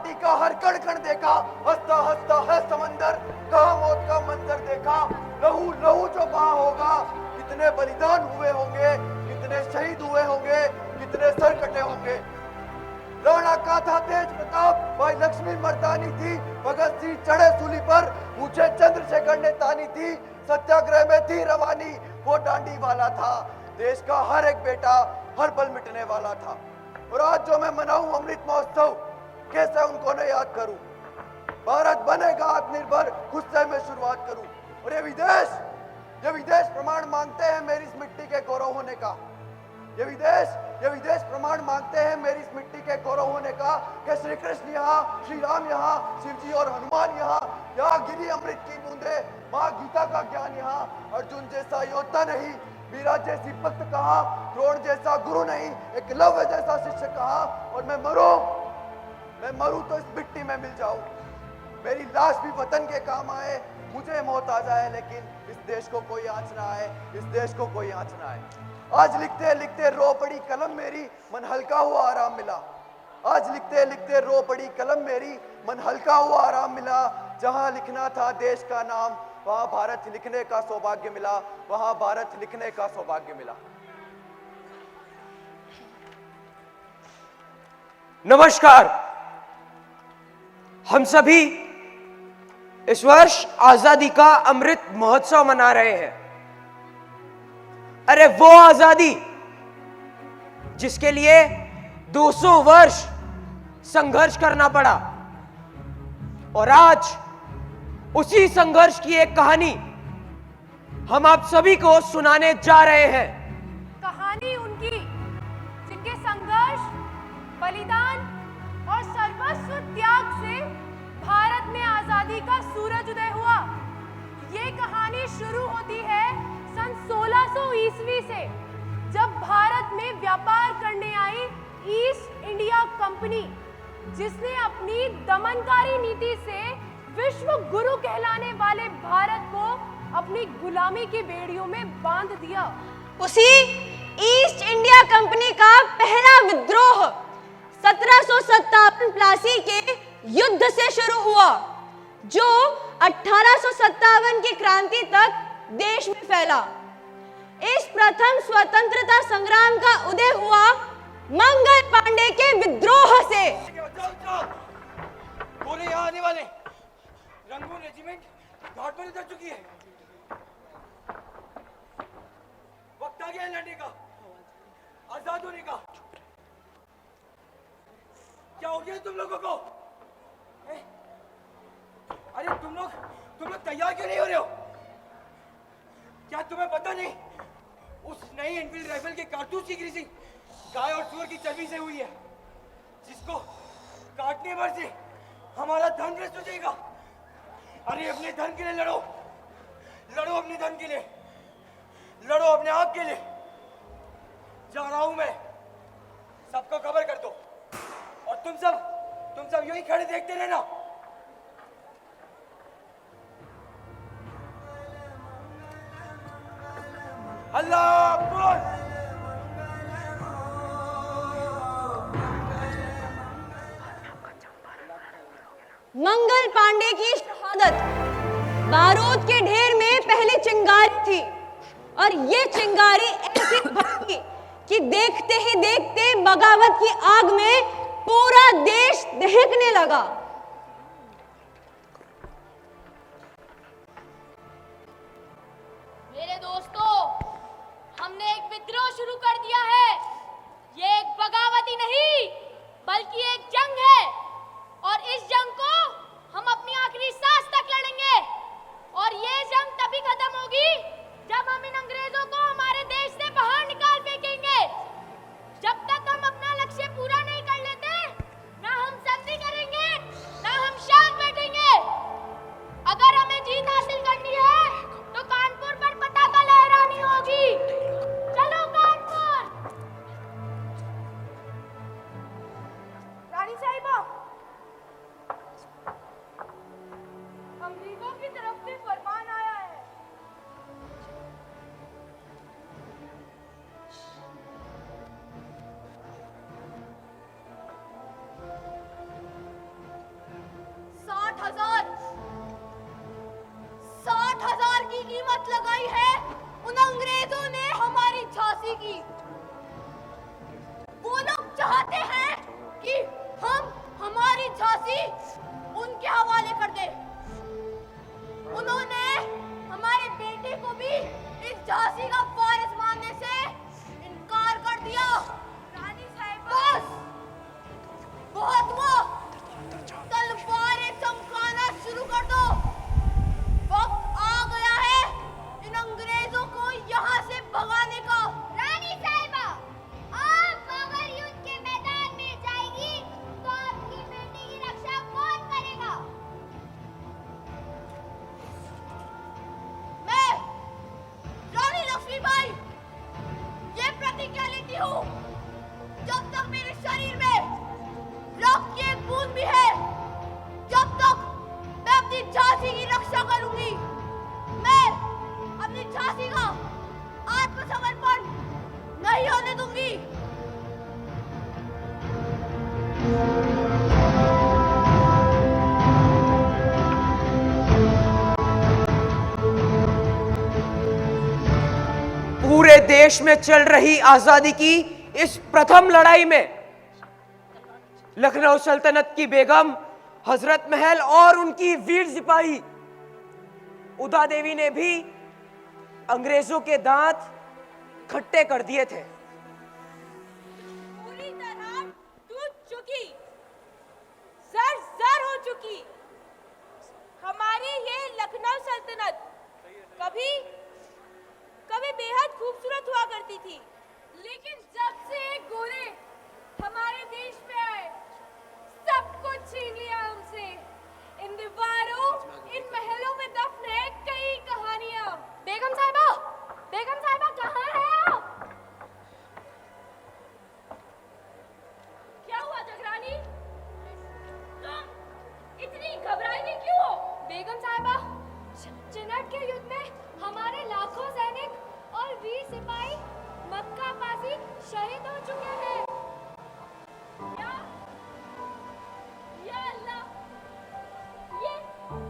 माटी का हर कण कण देखा, हंसता हंसता है समंदर, कहाँ मौत का मंजर देखा। लहू लहू जो बहा होगा, कितने बलिदान हुए होंगे, कितने शहीद हुए होंगे, कितने सर कटे होंगे। राणा का था तेज प्रताप, भाई लक्ष्मी मर्दानी थी, भगत सिंह चढ़े सूली पर, मुझे चंद्रशेखर ने तानी थी, सत्याग्रह में थी रवानी, वो डांडी वाला था। देश का हर एक बेटा हर पल मिटने वाला था। और आज जो मैं मनाऊं अमृत महोत्सव, कैसे उनको न याद करूं। भारत बनेगा आत्मनिर्भर, खुद से मैं शुरुआत करूं। और ये विदेश प्रमाण मांगते हैं मेरी इस मिट्टी के गौरव होने का। ये विदेश प्रमाण मांगते हैं मेरी इस मिट्टी के गौरव होने का, कि श्री कृष्ण यहाँ, श्री राम यहाँ, शिव जी और हनुमान यहाँ गिरी अमृत की बूंदे, माँ गीता का ज्ञान यहाँ। अर्जुन जैसा योद्धा नहीं, वीरा जैसी भक्त कहा, द्रोण जैसा गुरु नहीं, एकलव्य जैसा शिष्य कहा। और मैं मरूं तो इस मिट्टी में मिल जाऊं, मेरी लाश भी वतन के काम आए, मुझे मौत आ जाए लेकिन इस देश को कोई आँच ना आए, इस देश को कोई आँच ना आए। आज लिखते लिखते रो पड़ी कलम मेरी, मन हल्का हुआ आराम मिला। आज लिखते लिखते रो पड़ी कलम मेरी, मन हल्का हुआ आराम मिला। जहां लिखना था देश का नाम, वहां भारत लिखने का सौभाग्य मिला, वहां भारत लिखने का सौभाग्य मिला। नमस्कार। हम सभी इस वर्ष आजादी का अमृत महोत्सव मना रहे हैं। अरे वो आजादी जिसके लिए 200 वर्ष संघर्ष करना पड़ा, और आज उसी संघर्ष की एक कहानी हम आप सभी को सुनाने जा रहे हैं। कहानी उनकी जिनके संघर्ष, बलिदान और सर्वस्व त्याग से भारत में आजादी का सूरज उदय हुआ। ये कहानी शुरू होती है सन 1600 ईस्वी से, जब भारत में व्यापार करने आई ईस्ट इंडिया कंपनी, जिसने अपनी दमनकारी नीति से विश्व गुरु कहलाने वाले भारत को अपनी गुलामी की बेड़ियों में बांध दिया। उसी ईस्ट इंडिया कंपनी का पहला विद्रोह 1757 प्लासी के युद्ध से शुरू हुआ, जो 1857 की क्रांति तक देश में फैला। इस प्रथम स्वतंत्रता संग्राम का उदय हुआ मंगल पांडे के विद्रोह से। पूरे यहाँ आने वाले रंगून रेजिमेंट घाट पर उतर चुकी है। वक्त आ गया है लड़ने का, आजाद होने का। क्या हो गया तुम लोगों को? अरे तुम लोग तैयार क्यों नहीं हो रहे हो? क्या तुम्हें पता नहीं उस नई एनफील्ड राइफल के कारतूस की ग्रीसिंग गाय और सूअर की चर्बी से हुई है, जिसको काटने भर से हमारा धन नष्ट हो जाएगा। अरे अपने धन के लिए लड़ो, अपने धन के लिए लड़ो, अपने आप के लिए। जा रहा हूं मैं, सबको खबर कर दो, और तुम सब यूं ही खड़े देखते रहना। अल्लाह अकबर। मंगल पांडे की शहादत बारूद के ढेर में पहली चिंगारी थी, और ये चिंगारी ऐसी भड़की कि देखते ही देखते बगावत की आग में पूरा देश दहकने लगा। मेरे दोस्तों, हमने एक विद्रोह शुरू कर दिया है। ये एक बगावती नहीं, बल्कि एक जंग है, और इस जंग को हम अपनी आखिरी सांस तक लड़ेंगे। और ये जंग तभी खत्म होगी जब हम इन अंग्रेजों को हमारे देश से बाहर निकाल फेंकेंगे। जब तक हम अपना लक्ष्य पूरा नहीं कर लेते, ना हम संधि करेंगे, ना हम शांत बैठेंगे। अगर हमें जीत हासिल करनी है तो कानपुर पर पताका लहरानी होगी। चलो कानपुर। देश में चल रही आजादी की इस प्रथम लड़ाई में लखनऊ सल्तनत की बेगम हजरत महल और उनकी वीर सिपाही उदा देवी ने भी अंग्रेजों के दांत खट्टे कर दिए थे। पूरी तरह टूट चुकी, जर हो चुकी हमारी ये लखनऊ सल्तनत कभी कभी बेहद खूबसूरत हुआ करती थी, लेकिन जब से एक गोरे हमारे देश में आए सब कुछ छीन लिया हमसे। इन दीवारों, इन महलों में दफन है कई कहानियां। बेगम साहिबा कहाँ हैं आप? क्या हुआ जगरानी? तुम इतनी घबराई हुई क्यों हो? बेगम साहिबा, चिनट के युद्ध में हमारे लाखों सैनिक और वीर सिपाही मक्का पासी शहीद हो चुके हैं। या अल्लाह, ये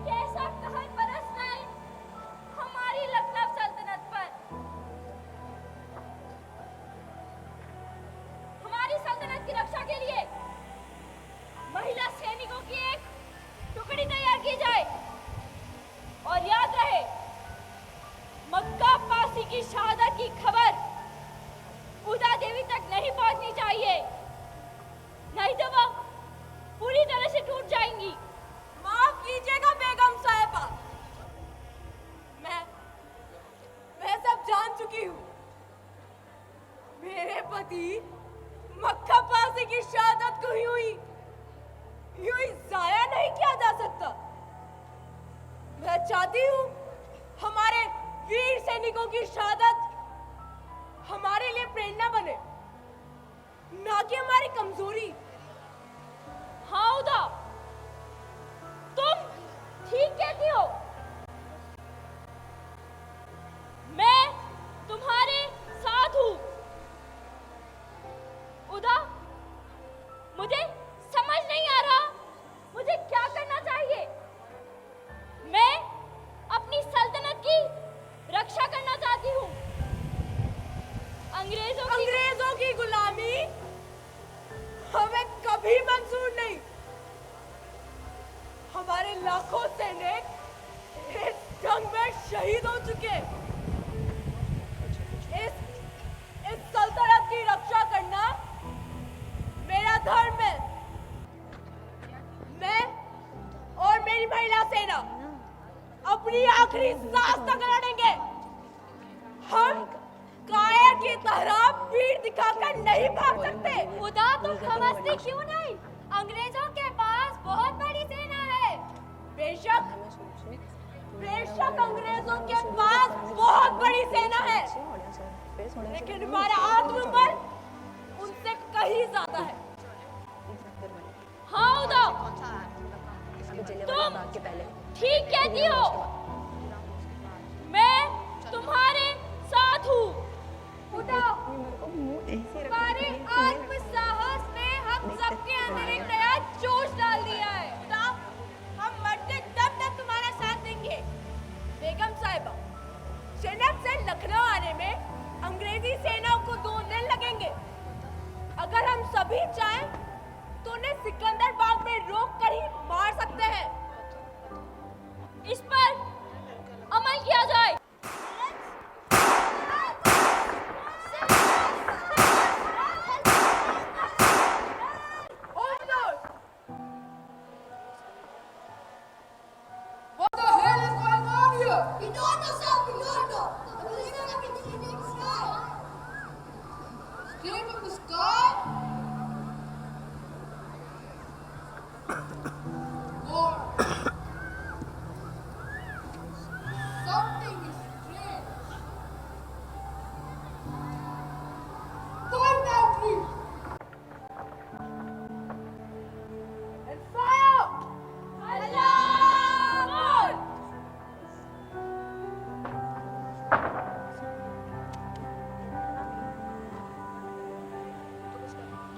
कैसा कहर बरसना है हमारी लखनऊ सल्तनत पर। हमारी सल्तनत की रक्षा के लिए महिला सैनिकों की एक टुकड़ी तैयार की जाए और याद रहे मक्का पासी की शहादत की खबर उदा देवी तक नहीं पहुंचनी चाहिए, नहीं तो वो पूरी तरह से टूट जाएंगी। माफ कीजिएगा बेगम साहिबा, मैं सब जान चुकी हूँ। मेरे पति मक्का पासी की शहादत को यूं ही जाया नहीं किया जा सकता। मैं चाहती हूँ हमारे वीर सैनिकों की शहादत हमारे लिए प्रेरणा बने, ना कि हमारी कमजोरी। हाँ उदा, तुम ठीक कहती हो। मैं तुम्हारे साथ हूं। उदा, मुझे समझ नहीं आ रहा मुझे क्या करना चाहिए। मैं अपनी सल्तनत की रक्षा करना चाहती हूँ। अंग्रेजों की गुलामी हमें कभी मंजूर नहीं। हमारे लाखों सैनिक इस जंग में शहीद हो चुके। इस सल्तनत की रक्षा करना मेरा धर्म है। मैं और मेरी महिला सेना अपनी आखिरी सांस तक लड़ेंगे। हम कायर की तरह पीठ दिखाकर नहीं भाग सकते। उदा, तुम समझती क्यों नहीं? अंग्रेजों के पास बहुत बड़ी सेना है। बेशक अंग्रेजों के पास बहुत बड़ी सेना है, लेकिन हमारा आत्मबल उनसे कहीं ज्यादा है। हाँ उदा, तुम ठीक कहती हो। मैं तुम्हारे साथ हूँ। उदा, तुम्हारे आत्मसाहस ने हम सबके अंदर एक नया जोश डाल दिया है। उदा, हम मरते दम तक तुम्हारा साथ देंगे। बेगम साहिबा, चिनट से लखनऊ आने में अंग्रेजी सेना को 2 दिन लगेंगे। अगर हम सभी चाहें तो उन्हें सिकंदर बाग में रोक कर ही मार सकते हैं। इस पर अमल किया जाए।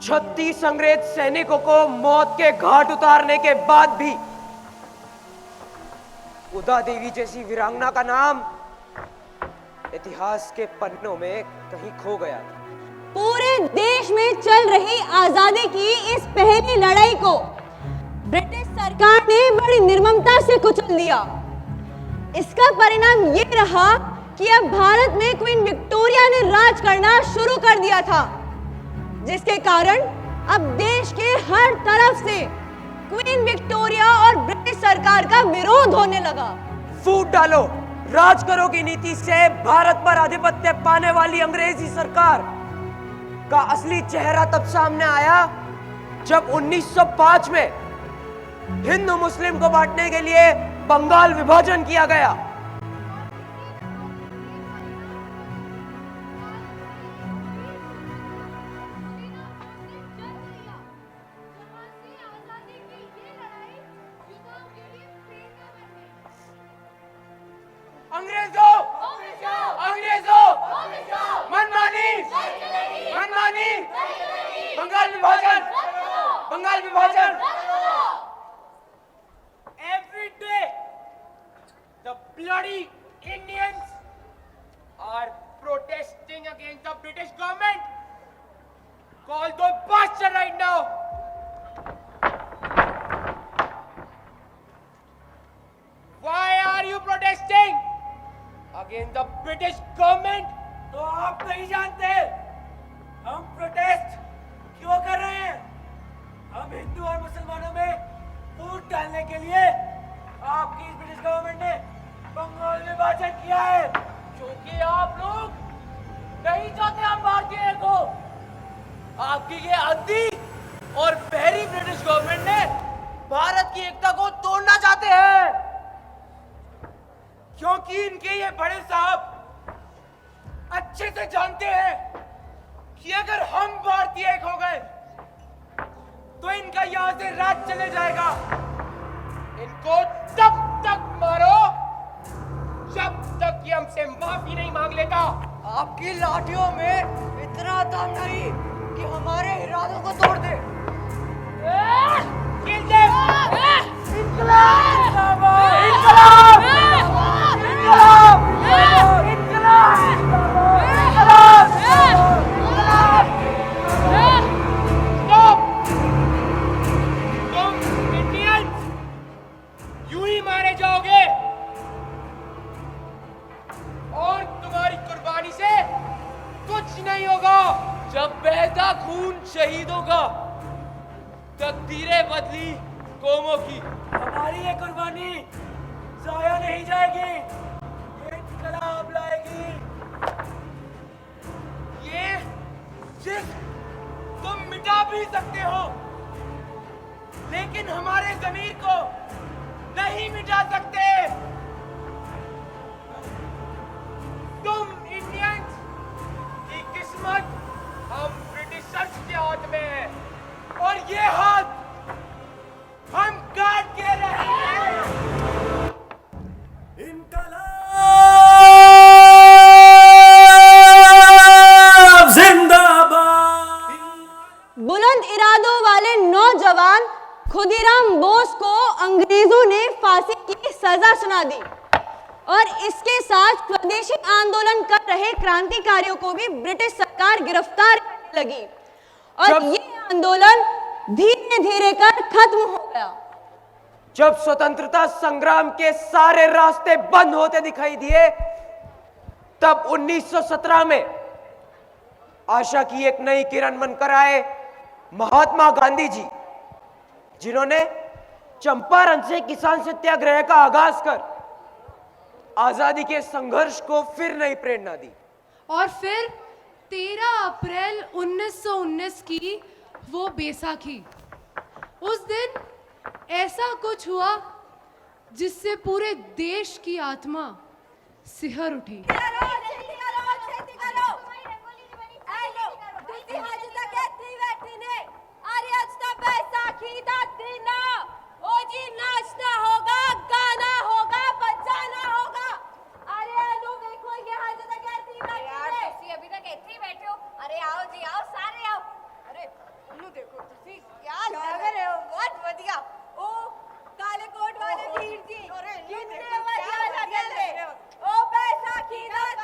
छत्तीस अंग्रेज सैनिकों को मौत के घाट उतारने के बाद भी उदा देवी जैसी वीरांगना का नाम इतिहास के पन्नों में कहीं खो गया था। पूरे देश में चल रही आजादी की इस पहली लड़ाई को ब्रिटिश सरकार ने बड़ी निर्ममता से कुचल दिया। इसका परिणाम ये रहा कि अब भारत में क्वीन विक्टोरिया ने राज करना शुरू कर दिया था, जिसके कारण अब देश के हर तरफ से क्वीन विक्टोरिया और ब्रिटिश सरकार का विरोध होने लगा। फूट डालो, राज करो की नीति से भारत पर आधिपत्य पाने वाली अंग्रेजी सरकार का असली चेहरा तब सामने आया जब 1905 में हिंदू मुस्लिम को बांटने के लिए बंगाल विभाजन किया गया। अंग्रेजों मनमानी बंगाल विभाजन every day the bloody Indians are protesting against the British government. Call those bastards right now. Why are you protesting against the British government? तो आप नहीं जानते हम प्रोटेस्ट क्यों कर रहे हैं। हम हिंदू और मुसलमानों में फूट डालने के लिए आपकी इस ब्रिटिश गवर्नमेंट ने बंगाल विभाजन किया है, क्योंकि आप लोग नहीं चाहते हम भारतीय को। आपकी ये अंधी और बहरी ब्रिटिश गवर्नमेंट ने भारत की एकता को तोड़ना चाहते हैं, क्योंकि इनके ये बड़े साहब अच्छे से जानते हैं कि अगर हम भारतीय एक हो गए तो इनका यहां से राज चले जाएगा। इनको तब तक मारो जब तक ये हमसे माफी नहीं मांग लेता। आपकी लाठियों में इतना दम नहीं कि हमारे इरादों को तोड़ दे। Kill them! इंकलाब! इंकलाब! इंकलाब! इंकलाब! Stop! तुम इंडियंस यूं ही मारे जाओगे और तुम्हारी कुर्बानी से कुछ नहीं होगा। जब बहता खून शहीदों का तकदीरें बदली कौमों की, हमारी ये कुर्बानी जाया नहीं जाएगी, ये इनकलाब लाएगी। ये जिस्म तुम मिटा भी सकते हो, लेकिन हमारे ज़मीर को नहीं मिटा सकते। तुम इंडियंस की किस्मत हम ब्रिटिशर्स के हाथ में है, और ये हाथ हम काट के रहेंगे। बुलंद इरादों वाले नौजवान खुदीराम बोस को अंग्रेजों ने फांसी की सजा सुना दी, और इसके साथ स्वदेशी आंदोलन कर रहे क्रांतिकारियों को भी ब्रिटिश सरकार गिरफ्तार करने लगी, और ये आंदोलन धीरे धीरे कर खत्म हो गया। जब स्वतंत्रता संग्राम के सारे रास्ते बंद होते दिखाई दिए, तब 1917 में आशा की एक नई किरण बनकर आए महात्मा गांधी जी, जिन्होंने चंपारण से किसान सत्याग्रह का आगाज कर आजादी के संघर्ष को फिर नई प्रेरणा दी। और फिर 13 अप्रैल 1919 की वो बैसाखी, उस दिन ऐसा कुछ हुआ जिससे पूरे देश की आत्मा सिहर उठी। काले कोट वाले वीर जी कितने बढ़िया लगे थे। ओ बैसाखी रात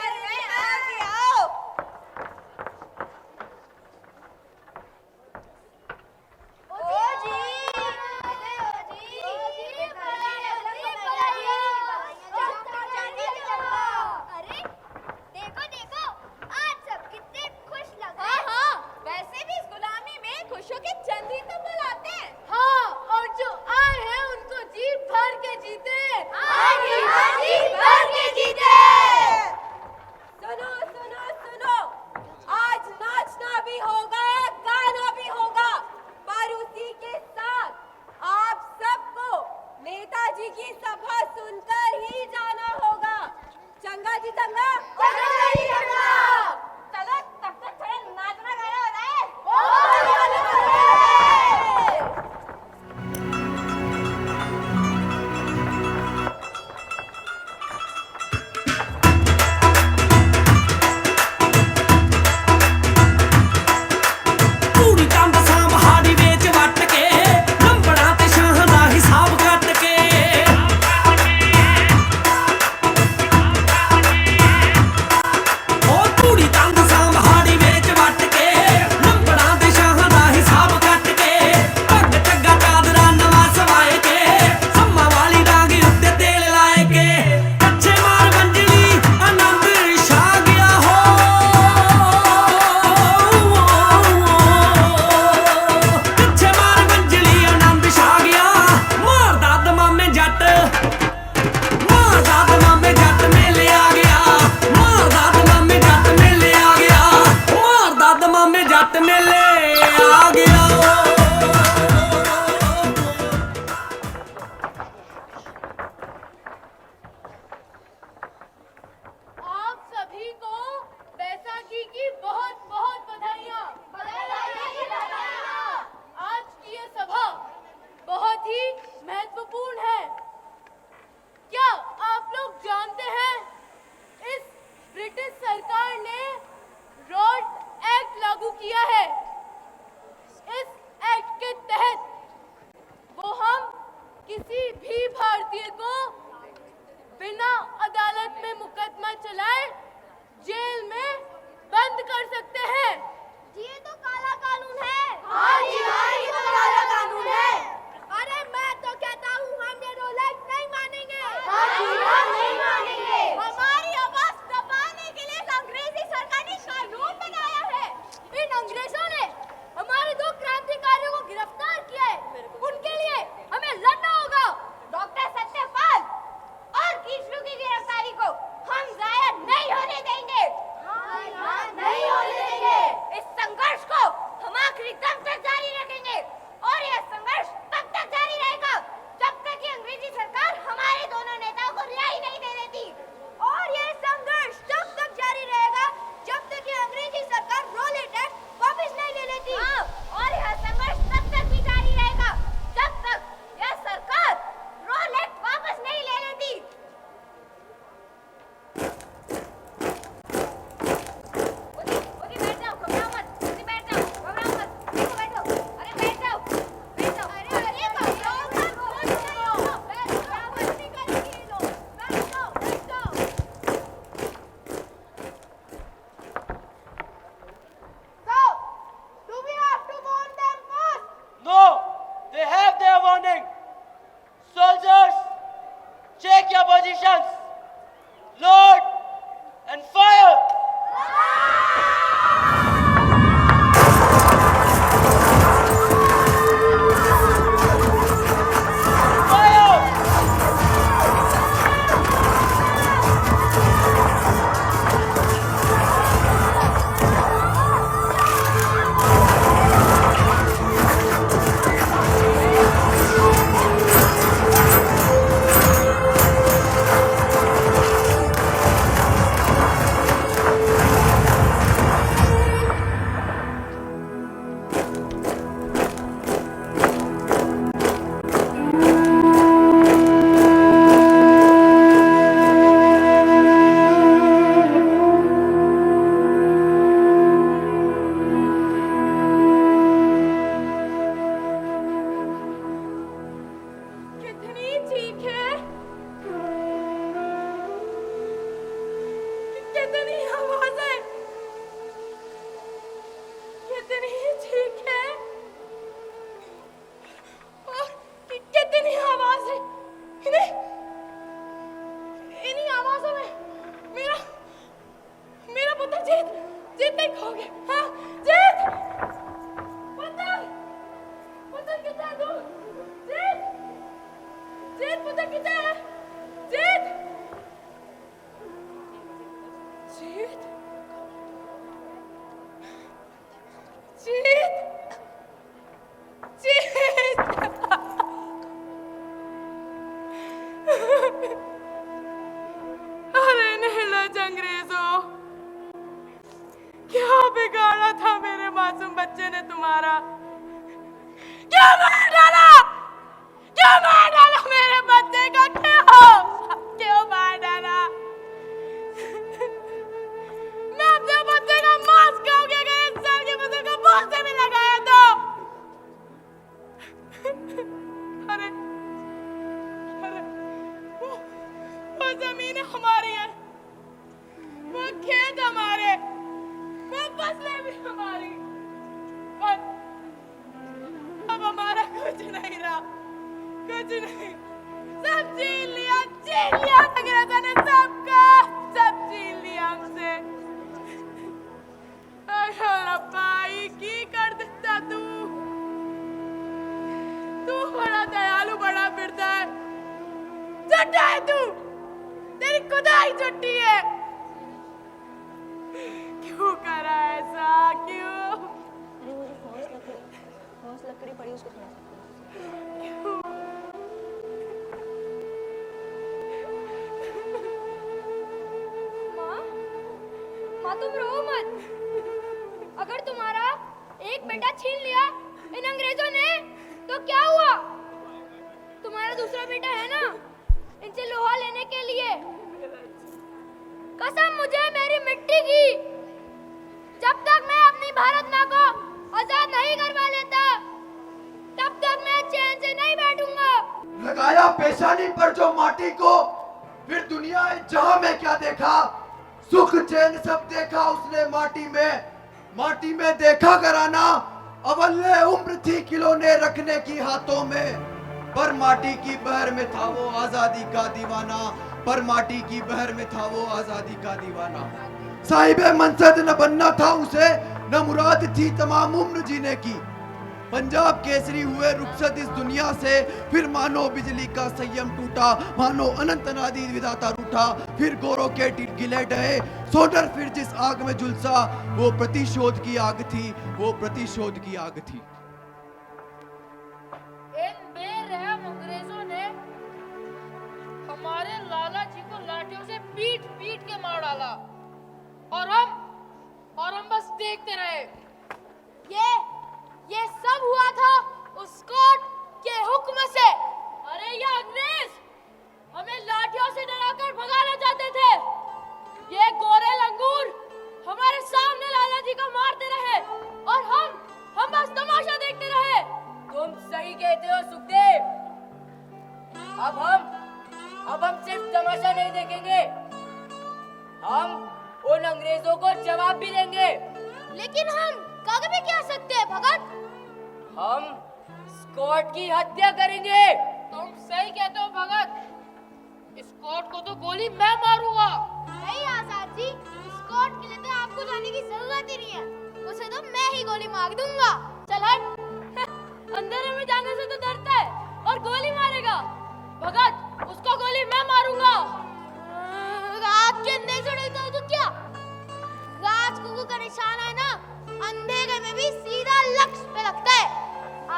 take your positions, load and fire. कितनी चीखें, कितनी आवाजें, कितनी चीखें और कितनी आवाजें। इन्हीं आवाजों में मेरा मेरा पुत्र जीत नहीं खो गया। हाँ, जीत पुत्र, पुत्र कितना है तू? जीत, जीत पुत्र कितना है? जीत, जीत, जीत, जीत। अरे नीरज अंग्रेजों, क्या बिगाड़ा था मेरे मासूम बच्चे ने तुम्हारा? क्या मार डाला? क्या मार डाला मेरे बच्चे का? क्यों मार डाला? मैं अपने बच्चे का मांस खाऊंगी अगर इंसान के बच्चे को भूख से भी लगाया तो। अरे अरे वो जमीन हमारी है, वो खेत हमारे, वो फसलें भी हमारी, पर अब हमारा कुछ नहीं रहा, कुछ नहीं। सब छीन लिया अंग्रेजों ने, सबका सब छीन लिया हमसे। रब्बा की कर देता तू बड़ा दयालु, बड़ा फिरता है। झूठा है तू, तेरी खुदाई झूठी है। क्यों करा ऐसा, क्यों? अरे वो जो ठोस लकड़ी पड़ी उसको थोड़ा सा। माँ तुम रो मत। अगर तुम्हारा एक बेटा छीन लिया इन अंग्रेजों ने तो क्या हुआ? तुम्हारा दूसरा बेटा है ना, इनसे लोहा लेने के लिए। कसम मुझे मेरी मिट्टी की, जब तक मैं अपनी भारत माँ को आजाद नहीं करवा लेता तब तक मैं चैन से नहीं बैठूंगा। लगाया पेशानी पर जो माटी को, फिर दुनिया जहां में क्या देखा, सुख चैन सब देखा उसने माटी में देखा कराना। अवल्ले उम्र थी खिलौने रखने की हाथों में, पर माटी की बहर में था वो आजादी का दीवाना, पर माटी की बहर में था वो आजादी का दीवाना। साहिबे मनसद न बनना था उसे, न मुराद थी तमाम उम्र जीने की। पंजाब केसरी हुए रुखसत इस दुनिया से, फिर मानो बिजली का संयम टूटा, मानो अनंत अनादि विधाता रूठा। फिर गोरों के गिले डहे, सोडर फिर जिस आग में झुलसा, वो प्रतिशोध की आग थी, वो प्रतिशोध की आग थी। इन बेरहम अंग्रेजों ने हमारे लाला जी को लाठियों से पीट पीट के मार डाला और हम बस देखते रहे। ये सब हुआ था उस कोर्ट के हुक्म से। अरे ये अंग्रेज हमें लाठियों से डराकर भगाना चाहते थे। ये गोरे लंगूर हमारे सामने लाला जी को मारते रहे और हम बस तमाशा देखते रहे। तुम सही कहते हो सुखदेव। अब हम सिर्फ तमाशा नहीं देखेंगे, हम उन अंग्रेजों को जवाब भी देंगे। लेकिन हम कागज भी क्या सकते हैं भगत? हम स्कॉट की हत्या करेंगे। तुम सही कहते हो भगत। इस कोर्ट को तो गोली मैं मारूंगा। नहीं आजाद जी, इस कोर्ट के लिए तो आपको जाने की जरूरत ही नहीं है, उसे तो मैं ही गोली मार दूंगा। चल हट। अंधेरे में जाने से तो डरता है और गोली मारेगा। भगत, उसको गोली मैं मारूंगा। रात के अंधेरे से डरता है तो क्या? राज कुकू का निशाना है ना, अंधेरे में भी सीधा लक्ष्य पे लगता है।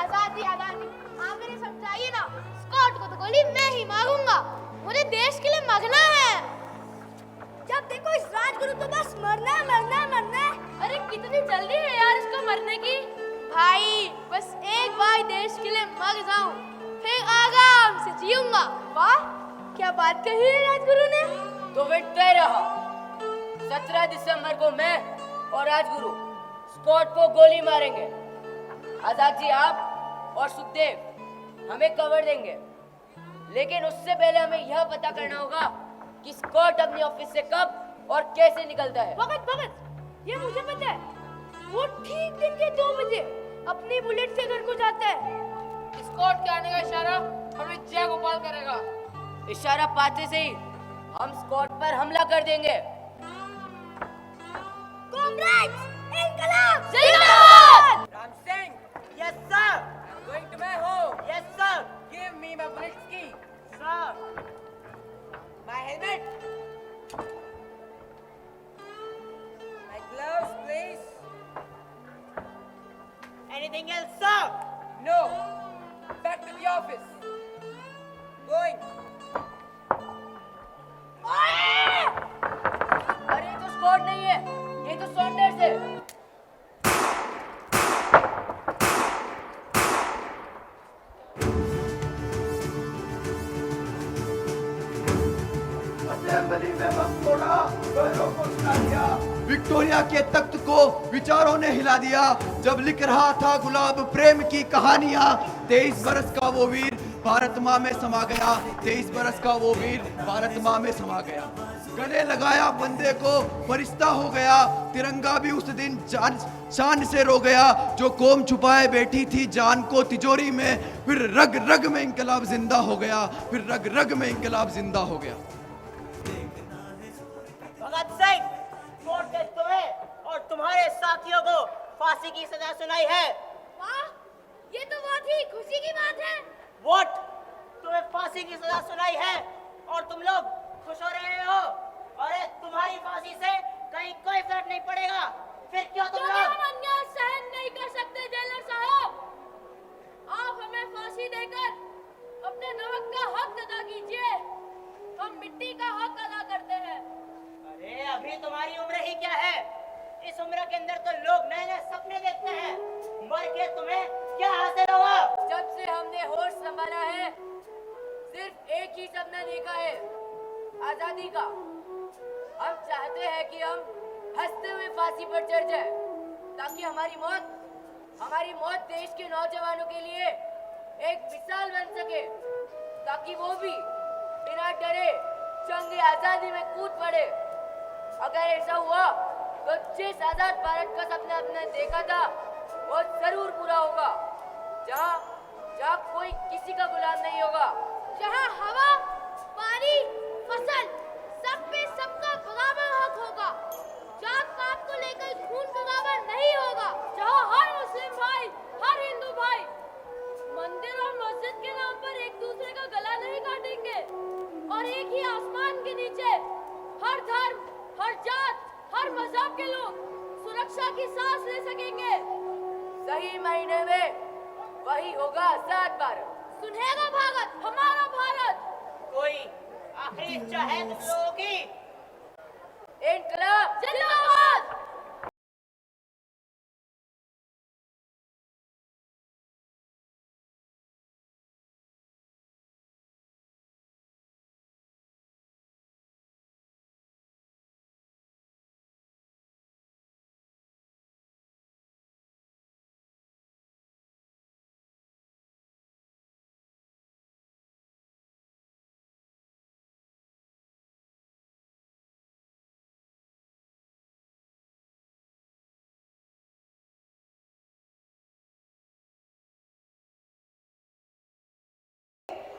आजादी आजादी, आप मेरे समझाइए ना, स्कॉट को तो गोली मैं ही मारूंगा, मुझे देश के लिए मरना है। जब देखो इस राजगुरु को बस मरना है मरना है मरना है। अरे कितनी जल्दी है यार इसको मरने की। भाई बस एक बार देश के लिए मर जाऊं, फिर आराम से जीऊंगा। वाह क्या बात कही है राजगुरु ने। तो फिर तय रहा, 17 दिसंबर को मैं और राजगुरु स्कॉट को गोली मारेंगे। आजाद जी आप और सुखदेव हमें कवर देंगे, लेकिन उससे पहले हमें यह पता करना होगा कि स्कॉट अपने ऑफिस से कब और कैसे निकलता है। भगत, ये मुझे पता है, वो ठीक दिन के 2 बजे अपनी बुलेट से घर को जाता है। स्कॉट के आने का इशारा हमें जय गोपाल करेगा। इशारा पाते से ही हम स्कॉट पर हमला कर देंगे। कॉमरेड्स, इनकलाब जिंदाबाद! Ram Singh, yes sir. Going to my home. Yes sir. Give me my bullets key. Sir. My helmet. My gloves, please. Anything else, sir? No. Back to the office. Going. अरे ये तो स्कॉट नहीं है, ये तो सॉन्डर्स है। असेंबली में बम फोड़ा, बैलों को सुना दिया, विक्टोरिया के तख्त को विचारों ने हिला दिया। जब लिख रहा था गुलाब प्रेम की कहानियां, 23 बरस का वो वीर भारत माँ में समा गया। 23 बरस का वो वीर भारत माँ में समा गया। गले लगाया बंदे को फरिश्ता हो गया, तिरंगा भी उस दिन जान शान से रो गया। जो कौम छुपाए बैठी थी जान को तिजोरी में, फिर रग रग में इंकलाब जिंदा हो गया, फिर रग रग में इंकलाब जिंदा हो गया। भगत सिंह, कोर्ट ने तुम्हें और तुम्हारे साथियों को फांसी की सजा सुनाई है। वाह, ये तो बहुत ही खुशी की बात है। वोट, तुम्हें फांसी की सजा सुनाई है और तुम लोग खुश हो रहे हो। अरे तुम्हारी फांसी से कहीं कोई फर्क नहीं पड़ेगा, फिर क्यों तुम लोग हम अन्याय सहन नहीं कर सकते जेलर साहब। आप हमें फांसी देकर अपने नमक का हक अदा कीजिए, हम मिट्टी का हक अदा करते हैं। अरे अभी तुम्हारी उम्र ही क्या है, इस उम्र के अंदर तो लोग नए नए सपने देखते हैं। मर के तुम्हें क्या हासिल हुआ? जब से हमने होश संभाला है, सिर्फ एक ही सपना देखा है, आजादी का। हम चाहते हैं कि हम हंसते हुए फांसी पर चढ़ जाए, ताकि हमारी मौत देश के नौजवानों के लिए एक मिसाल बन सके, ताकि वो भी बिना डरे जंग आजादी में कूद पड़े। अगर ऐसा हुआ तो जिस आजाद भारत का सपना हमने देखा था वो जरूर पूरा होगा, जहाँ कोई किसी का गुलाम नहीं होगा, जहाँ हवा, पानी, फसल सब पे सबका बराबर हक होगा, जात पात को लेकर खून बराबर नहीं होगा, जहाँ हर मुस्लिम भाई, हर हिंदू भाई मंदिर और मस्जिद के नाम पर एक दूसरे का गला नहीं काटेंगे और एक ही आसमान के नीचे हर धर्म, हर जात, हर मजहब के लोग सुरक्षा की सांस ले सकेंगे। सही महीने में वही होगा आजाद भारत, सुनहेगा भारत, हमारा भारत। कोई आखिरी इच्छा है तुम लोगों की? इनकलाब जिंदाबाद।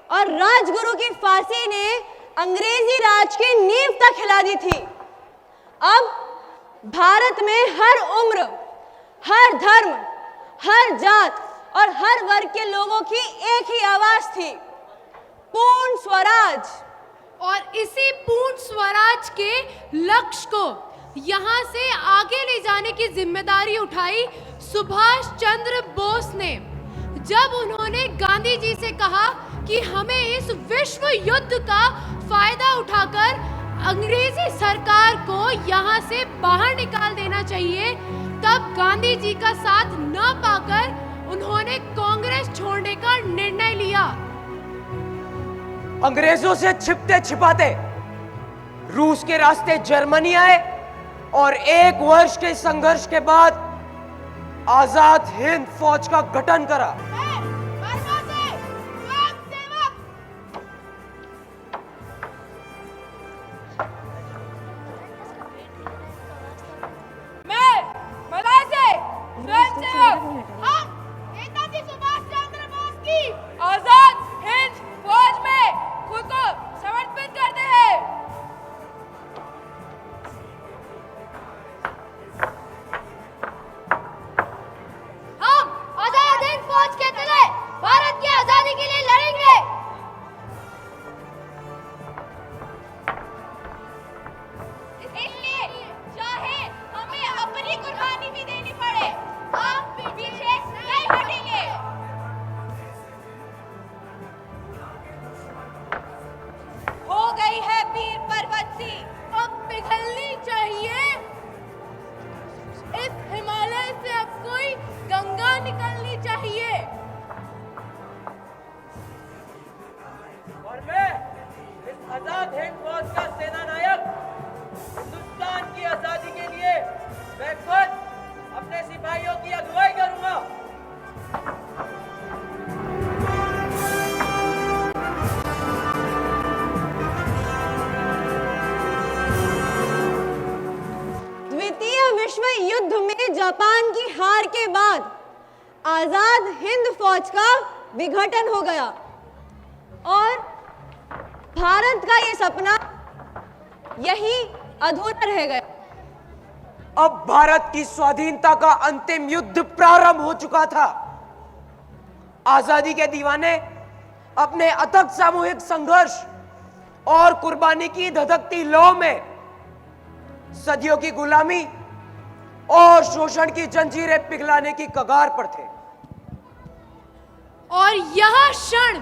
और राजगुरु की फांसी ने अंग्रेजी राज की नींव तक हिला दी थी। अब भारत में हर उम्र, हर धर्म, हर जात और हर वर्ग के लोगों की एक ही आवाज थी, पूर्ण स्वराज। और इसी पूर्ण स्वराज के लक्ष्य को यहाँ से आगे ले जाने की जिम्मेदारी उठाई सुभाष चंद्र बोस ने, जब उन्होंने गांधी जी से कहा कि हमें इस विश्व युद्ध का फायदा उठाकर अंग्रेजी सरकार को यहाँ से बाहर निकाल देना चाहिए। तब गांधी जी का साथ न पाकर उन्होंने कांग्रेस छोड़ने का निर्णय लिया। अंग्रेजों से छिपते छिपाते रूस के रास्ते जर्मनी आए और 1 वर्ष के संघर्ष के बाद आजाद हिंद फौज का गठन करा। आजाद हिंद फौज में खुद को समर्पित करते हैं। हम आजाद हिंद फौज के तले भारत की आजादी के लिए लड़ेंगे। इसलिए चाहे हमें अपनी कुर्बानी भी देनी पड़े, हम पीछे नहीं हटेंगे। हो गई है वीर पर्वत सी, अब पिघलनी चाहिए इस हिमालय से, अब कोई गंगा निकलनी चाहिए। और मैं इस आजाद हिंद फौज का सेना नायक, हिंदुस्तान की आजादी के लिए मैं खुद अपने सिपाहियों की अगुवाई करूंगा। द्वितीय विश्व युद्ध में जापान की हार के बाद आजाद हिंद फौज का विघटन हो गया और भारत का ये सपना यही अधूरा रह गया। अब भारत की स्वाधीनता का अंतिम युद्ध प्रारंभ हो चुका था। आजादी के दीवाने अपने अथक सामूहिक संघर्ष और कुर्बानी की धधकती लौ में सदियों की गुलामी और शोषण की जंजीरें पिघलाने की कगार पर थे। और यह क्षण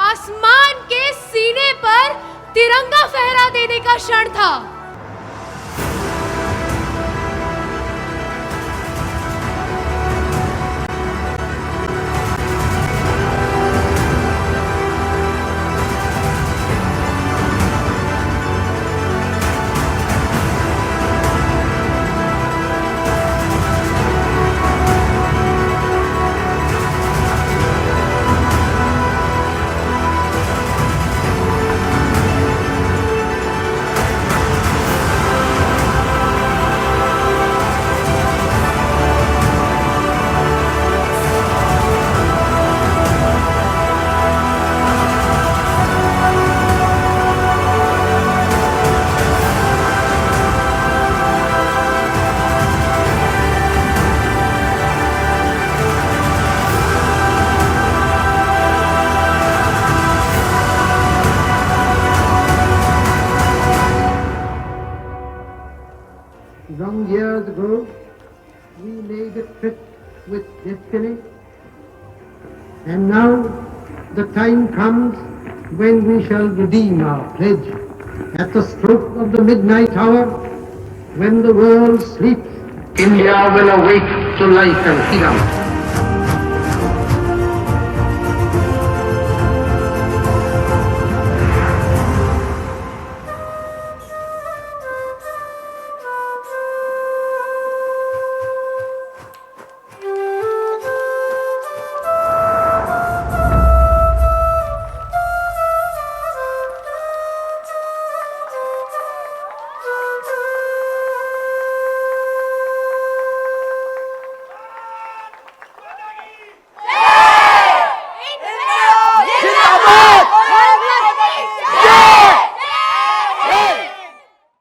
आसमान के सीने पर तिरंगा फहरा देने का क्षण था। Long years ago, we made a tryst with destiny, and now the time comes when we shall redeem our pledge. At the stroke of the midnight hour, when the world sleeps, India will awake to life and freedom. जिंदाबाद